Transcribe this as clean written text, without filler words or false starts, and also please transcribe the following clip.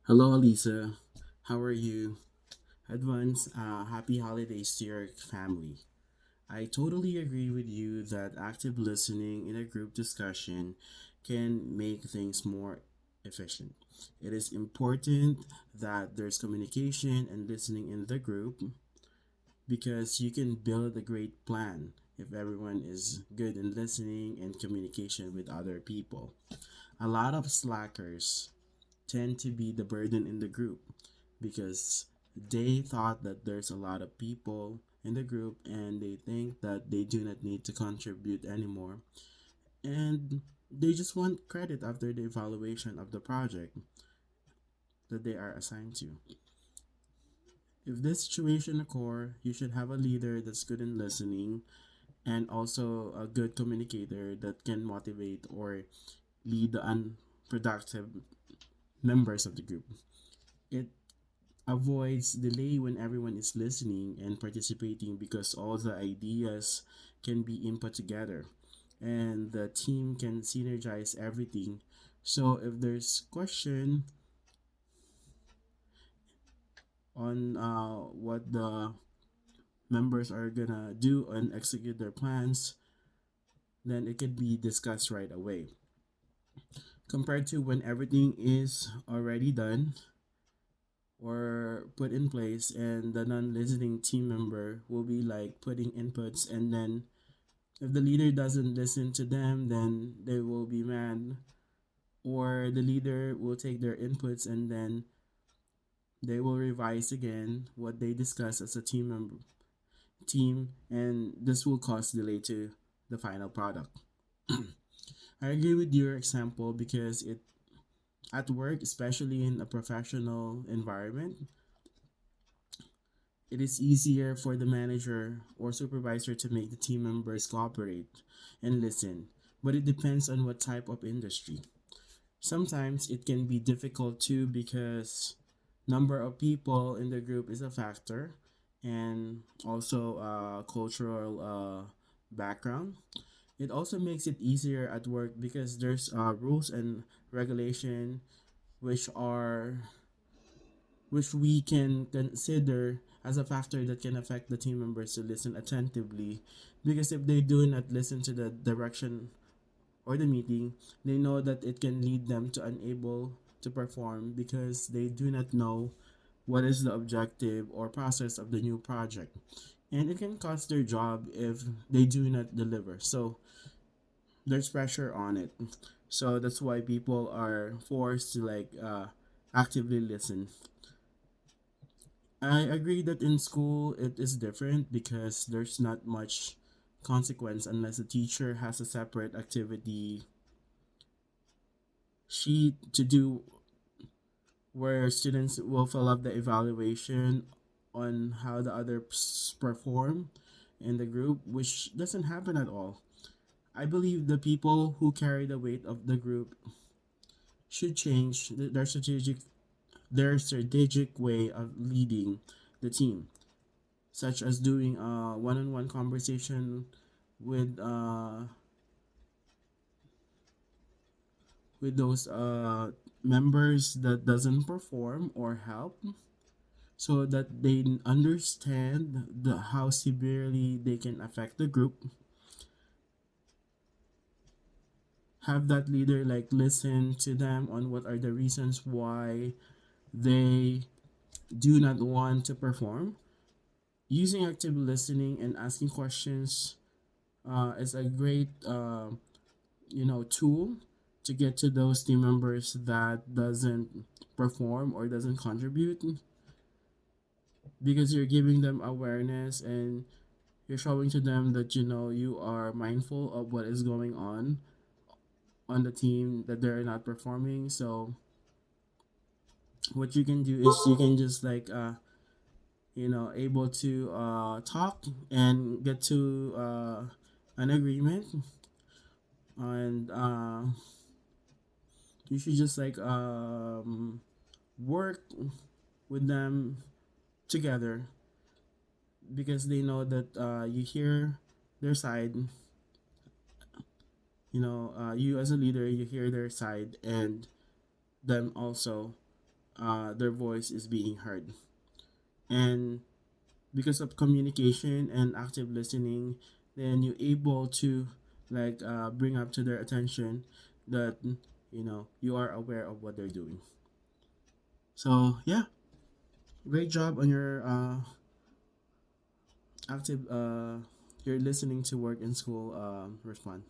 Hello, Alyssa. How are you? Advance happy holidays to your family. I totally agree with you that active listening in a group discussion can make things more efficient. It is important that there's communication and listening in the group because you can build a great plan if everyone is good in listening and communication with other people. A lot of slackers tend to be the burden in the group because they thought that there's a lot of people in the group and they think that they do not need to contribute anymore, and they just want credit after the evaluation of the project that they are assigned to. If this situation occur, you should have a leader that's good in listening and also a good communicator that can motivate or lead the unproductive members of the group. It avoids delay when everyone is listening and participating because all the ideas can be input together and the team can synergize everything. So if there's question on what the members are gonna do and execute their plans, then it could be discussed right away. Compared to when everything is already done or put in place and the non-listening team member will be like putting inputs, and then if the leader doesn't listen to them, then they will be mad, or the leader will take their inputs and then they will revise again what they discussed as a team, and this will cause delay to the final product. I agree with your example because it at work, especially in a professional environment, it is easier for the manager or supervisor to make the team members cooperate and listen, but it depends on what type of industry. Sometimes it can be difficult too because number of people in the group is a factor, and also cultural background. It also makes it easier at work because there's rules and regulation which are which we can consider as a factor that can affect the team members to listen attentively, because if they do not listen to the direction or the meeting, they know that it can lead them to unable to perform because they do not know what is the objective or process of the new project. And it can cost their job if they do not deliver. So there's pressure on it. So that's why people are forced to actively listen. I agree that in school it is different because there's not much consequence unless the teacher has a separate activity sheet to do where students will fill up the evaluation on how the others perform in the group, which doesn't happen at all. I believe the people who carry the weight of the group should change their strategic way of leading the team, such as doing a one-on-one conversation with those members that doesn't perform or help, so that they understand how severely they can affect the group. Have that leader like listen to them on what are the reasons why they do not want to perform. Using active listening and asking questions is a great tool to get to those team members that doesn't perform or doesn't contribute, because you're giving them awareness and you're showing to them that you are mindful of what is going on the team, that they're not performing. So what you can do is you can just able to talk and get to an agreement, and you should just work with them together because they know that you hear their side. You as a leader, you hear their side and them also. their voice is being heard. And because of communication and active listening, then you're able to bring up to their attention that you are aware of what they're doing. So yeah, great job on your active your listening to work in school response.